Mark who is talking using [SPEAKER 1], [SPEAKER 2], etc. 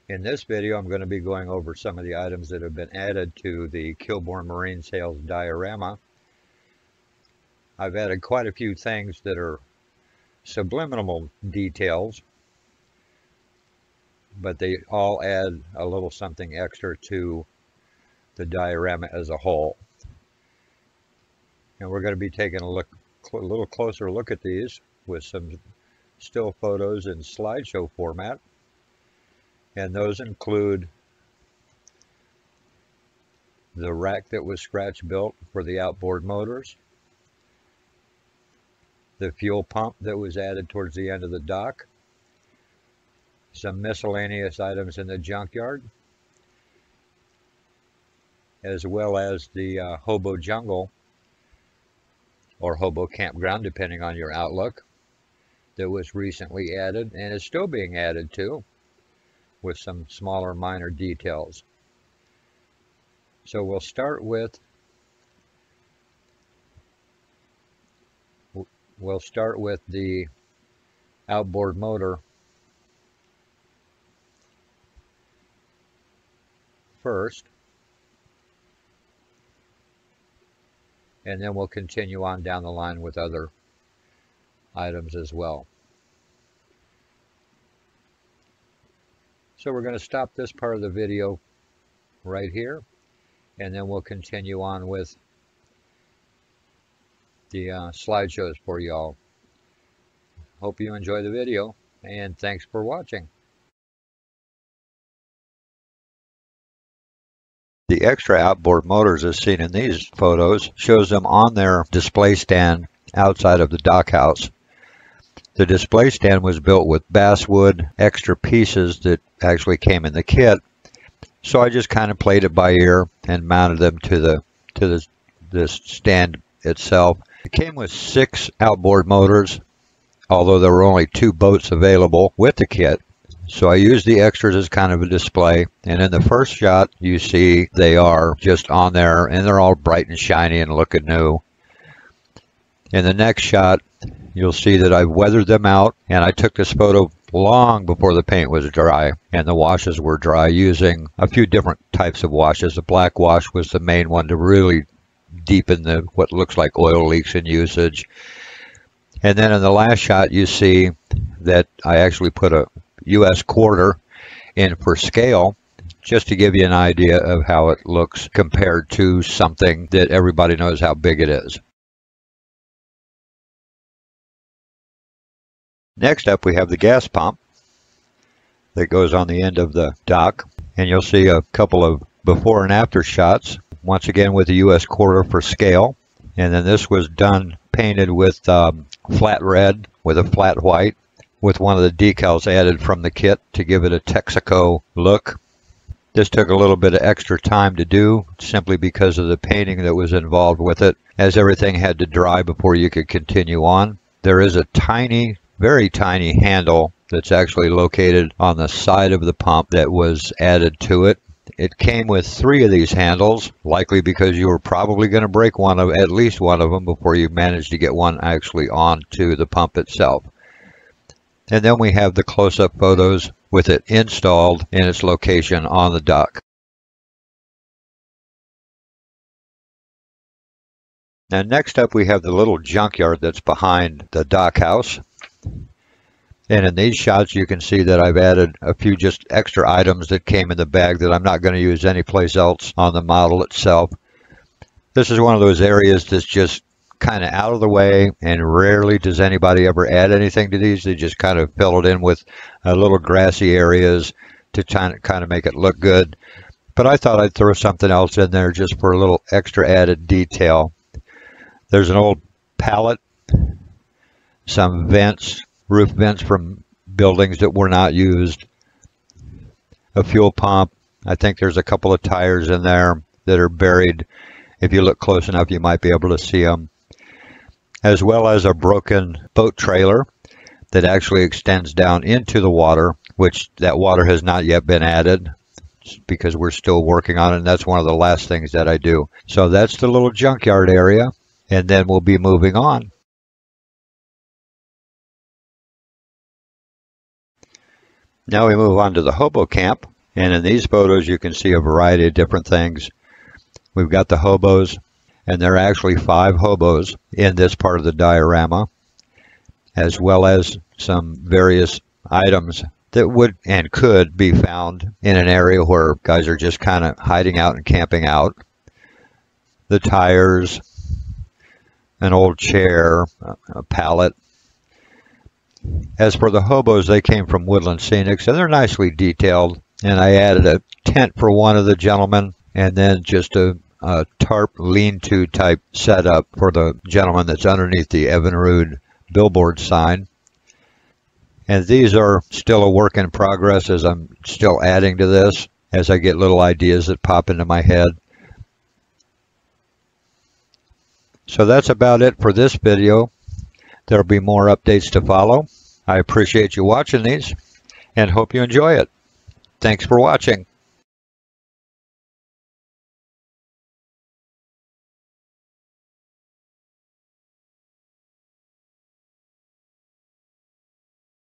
[SPEAKER 1] In this video, I'm going to be going over some of the items that have been added to the Kilborn Marine Sales diorama. I've added quite a few things that are subliminal details, but they all add a little something extra to the diorama as a whole. And we're going to be taking a little closer look at these with some still photos in slideshow format. And those include the rack that was scratch built for the outboard motors, the fuel pump that was added towards the end of the dock, some miscellaneous items in the junkyard, as well as the Hobo Jungle or Hobo Campground, depending on your outlook, that was recently added and is still being added to, with some smaller minor details. So we'll start with the outboard motor first, and then we'll continue on down the line with other items as well. So we're going to stop this part of the video right here, and then we'll continue on with the slideshows for y'all. Hope you enjoy the video, and thanks for watching. The extra outboard motors as seen in these photos shows them on their display stand outside of the dock house. The display stand was built with basswood extra pieces that actually came in the kit, so I just kind of played it by ear and mounted them to this stand itself. It came with 6 outboard motors, although there were only 2 boats available with the kit. So I used the extras as kind of a display, and in the first shot you see they are just on there and they're all bright and shiny and looking new. In the next shot you'll see that I've weathered them out, and I took this photo long before the paint was dry and the washes were dry, using a few different types of washes. The black wash was the main one to really deepen what looks like oil leaks in usage. And then in the last shot you see that I actually put a US quarter in for scale, just to give you an idea of how it looks compared to something that everybody knows how big it is. Next up, we have the gas pump that goes on the end of the dock, and you'll see a couple of before and after shots, once again with the US quarter for scale. And then this was done painted with flat red with a flat white, with one of the decals added from the kit to give it a Texaco look. This took a little bit of extra time to do, simply because of the painting that was involved with it, as everything had to dry before you could continue on. There is a tiny, very tiny handle that's actually located on the side of the pump that was added to it. It came with 3 of these handles, likely because you were probably going to break at least one of them before you managed to get one actually onto the pump itself. And then we have the close-up photos with it installed in its location on the dock. Now next up we have the little junkyard that's behind the dock house. And in these shots you can see that I've added a few just extra items that came in the bag that I'm not going to use anyplace else on the model itself. This is one of those areas that's just kind of out of the way, and rarely does anybody ever add anything to these. They just kind of fill it in with little grassy areas to kind of make it look good. But I thought I'd throw something else in there just for a little extra added detail. There's an old pallet, some vents, roof vents from buildings that were not used, a fuel pump. I think there's a couple of tires in there that are buried. If you look close enough you might be able to see them, as well as a broken boat trailer that actually extends down into the water, which that water has not yet been added because we're still working on it, and that's one of the last things that I do. So that's the little junkyard area, and then we'll be moving on. Now we move on to the Hobo Camp, And in these photos, you can see a variety of different things. We've got the hobos, and there are actually 5 hobos in this part of the diorama, as well as some various items that would and could be found in an area where guys are just kind of hiding out and camping out. The tires, an old chair, a pallet. As for the hobos, they came from Woodland Scenics, and they're nicely detailed. And I added a tent for one of the gentlemen, and then just a tarp lean-to type setup for the gentleman that's underneath the Evinrude billboard sign. And these are still a work in progress as I'm still adding to this, as I get little ideas that pop into my head. So that's about it for this video. There'll be more updates to follow. I appreciate you watching these and hope you enjoy it. Thanks for watching.